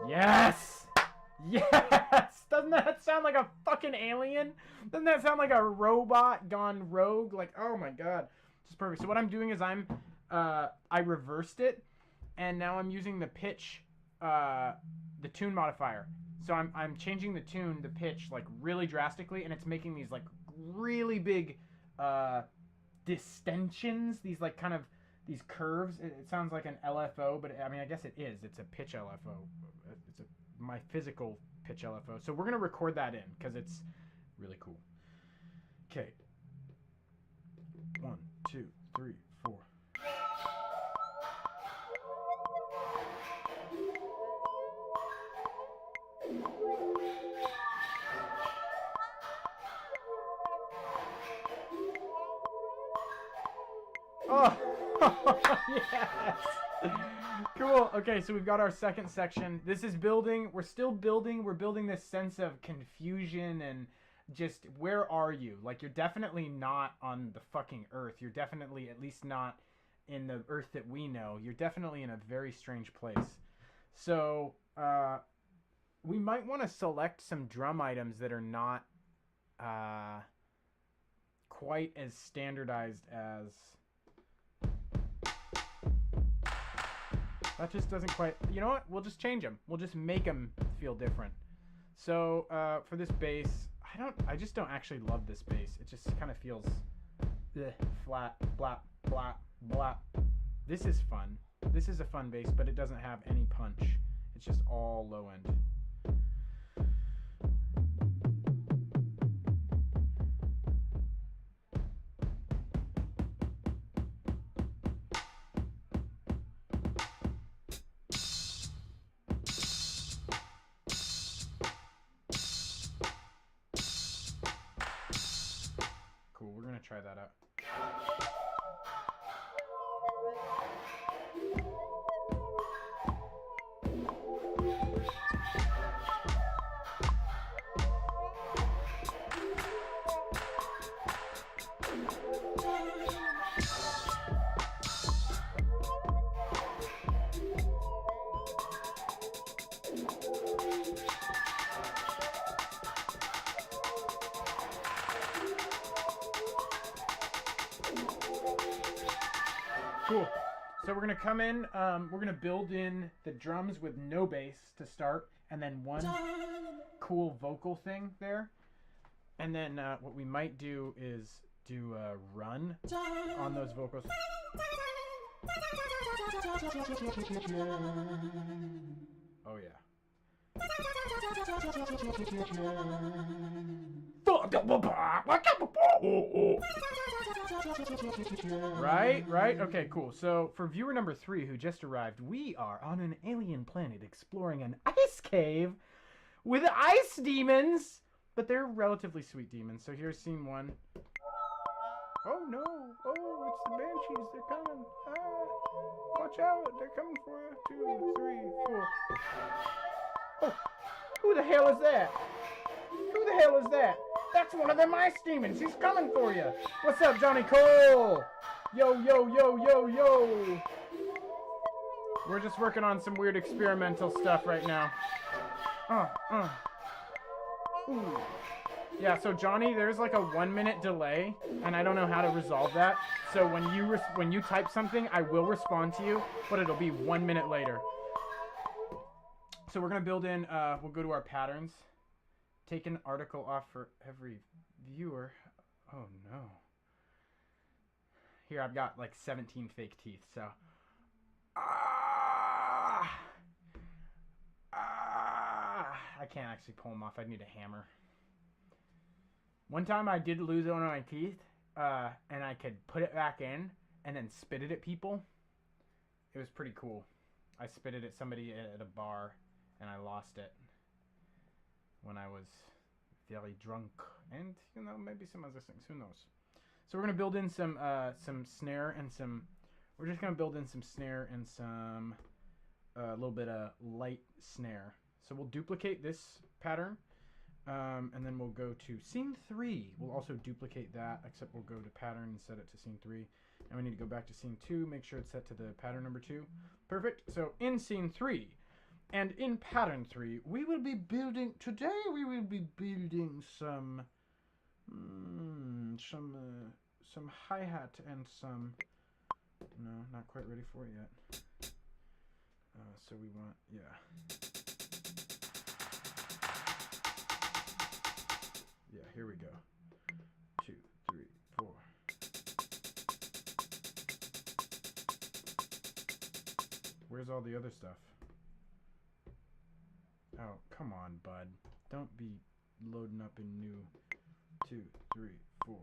Yes! Yes! Doesn't that sound like a fucking alien? Doesn't that sound like a robot gone rogue? Like, oh my god. Just perfect. So what I'm doing is I reversed it, and now I'm using the pitch, the tune modifier. So I'm changing the tune, the pitch, like really drastically, and it's making these like really big distensions, these like kind of these curves. It sounds like an LFO, but I mean I guess it is. It's a pitch LFO. It's my physical pitch LFO. So we're gonna record that in because it's really cool. Okay. 1, 2, 3, 4. Oh, yes. Cool. Okay, so we've got our second section. This is building. We're still building. We're building this sense of confusion and just where are you? Like, you're definitely not on the fucking Earth. You're definitely, at least not in the Earth that we know. You're definitely in a very strange place. So, we might want to select some drum items that are not quite as standardized as... That just doesn't quite... You know what? We'll just change them. We'll just make them feel different. So, for this bass, I just don't actually love this bass. It just kind of feels flat, blap, blap, blap. This is fun. This is a fun bass, but it doesn't have any punch. It's just all low end. Cool, we're gonna try that out. Cool. So we're gonna come in, we're gonna build in the drums with no bass to start, and then one cool vocal thing there. And then what we might do is do a run on those vocals. Oh yeah. Right? Okay, cool. So for viewer number 3 who just arrived, we are on an alien planet exploring an ice cave with ice demons, but they're relatively sweet demons. So here's scene 1. Oh no! Oh, it's the banshees. They're coming. Ah, watch out! They're coming for you. 2, 3, 4. Oh, who the hell is that? Who the hell is that? That's one of them ice demons. He's coming for you. What's up, Johnny Cole? Yo, yo, yo, yo, yo. We're just working on some weird experimental stuff right now. Ooh. Yeah, so Johnny, there's like a 1-minute delay, and I don't know how to resolve that. So when you type something, I will respond to you, but it'll be 1 minute later. So we're gonna build in. We'll go to our patterns. Take an article off for every viewer. Oh no. Here I've got like 17 fake teeth. So. I can't actually pull them off. I need a hammer. One time I did lose one of my teeth, and I could put it back in and then spit it at people. It was pretty cool. I spit it at somebody at a bar, and I lost it when I was very drunk, and maybe some other things. Who knows? So we're gonna build in some snare and some. We're just gonna build in some snare and some a little bit of light snare. So we'll duplicate this pattern. And then we'll go to scene 3. We'll also duplicate that, except we'll go to pattern and set it to scene 3. And we need to go back to scene 2, make sure it's set to the pattern number 2. Perfect. So in scene 3, And in pattern 3, we will be building some some hi-hat and some, no, not quite ready for it yet. So we want, yeah. Yeah, here we go. 2, 3, 4. Where's all the other stuff? Oh, come on, bud. Don't be loading up in new. 2, 3, 4.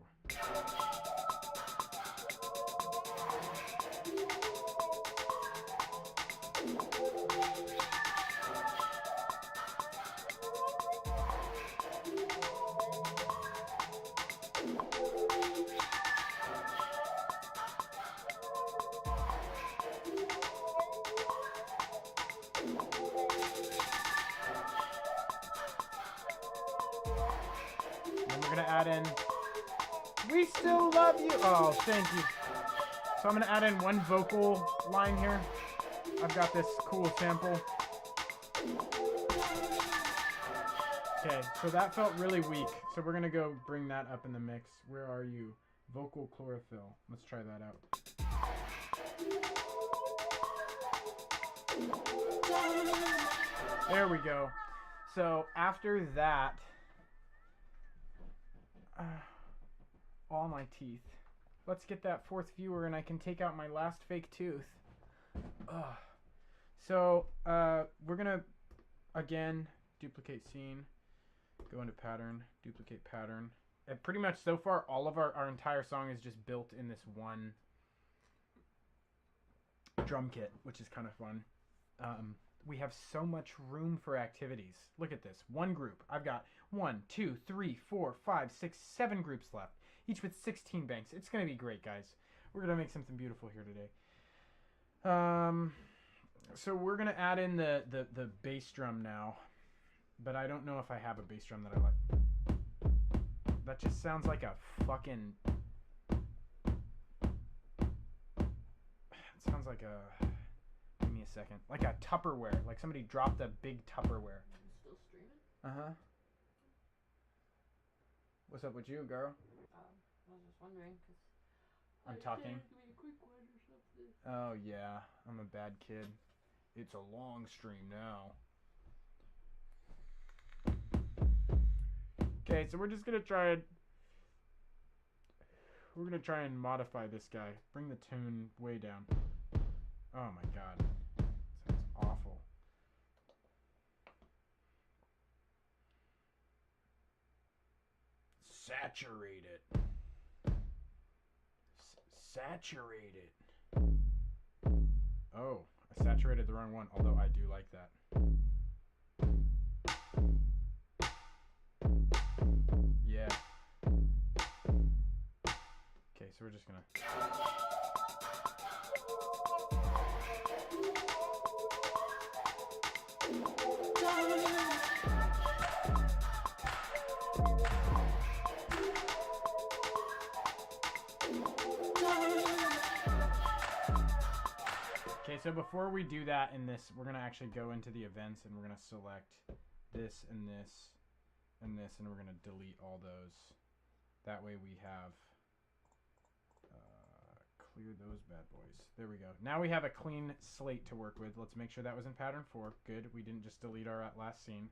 And we're gonna add in, "We still love you." Oh, thank you. So I'm gonna add in one vocal line here. I've got this cool sample. Okay, so that felt really weak. So we're gonna go bring that up in the mix. Where are you? Vocal chlorophyll. Let's try that out. There we go. So after that, all my teeth. Let's get that fourth viewer and I can take out my last fake tooth. Ugh. So we're gonna, again, duplicate scene, go into pattern, duplicate pattern. And pretty much so far, all of our entire song is just built in this one drum kit, which is kind of fun. We have so much room for activities. Look at this. One group. I've got 1, 2, 3, 4, 5, 6, 7 groups left, each with 16 banks. It's going to be great, guys. We're going to make something beautiful here today. So we're going to add in the bass drum now, but I don't know if I have a bass drum that I like. That just sounds like a fucking... It sounds like a... Give me a second. Like a Tupperware. Like somebody dropped a big Tupperware. Still streaming? Uh-huh. What's up with you, girl? I was just wondering, because... I'm talking. Give me a quick one or something. Oh, yeah. I'm a bad kid. It's a long stream now. Okay, so we're just going to try and... We're going to try and modify this guy. Bring the tune way down. Oh my god. Sounds awful. Saturate it. Saturate it. Oh, I saturated the wrong one, although I do like that. Yeah. Okay, so we're just gonna... Okay, so before we do that in this, we're going to actually go into the events and we're going to select this and this and this, and we're going to delete all those. That way we have, clear those bad boys. There we go. Now we have a clean slate to work with. Let's make sure that was in pattern 4. Good, we didn't just delete our last scene.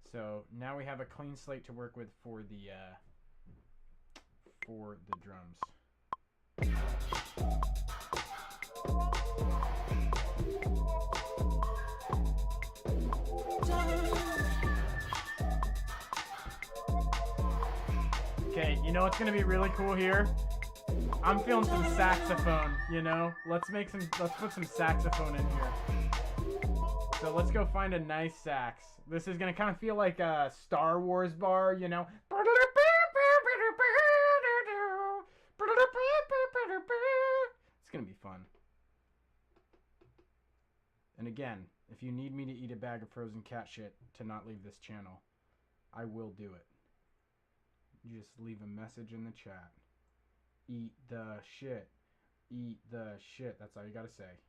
So now we have a clean slate to work with for the drums. Okay, you know what's gonna be really cool here? I'm feeling some saxophone, you know? Let's put some saxophone in here. So let's go find a nice sax. This is gonna kind of feel like a Star Wars bar, you know? It's gonna be fun. And again, if you need me to eat a bag of frozen cat shit to not leave this channel, I will do it. You just leave a message in the chat. Eat the shit. Eat the shit. That's all you gotta say.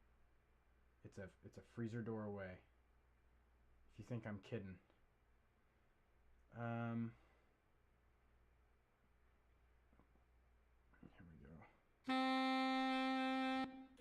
It's a freezer door away. if you think I'm kidding.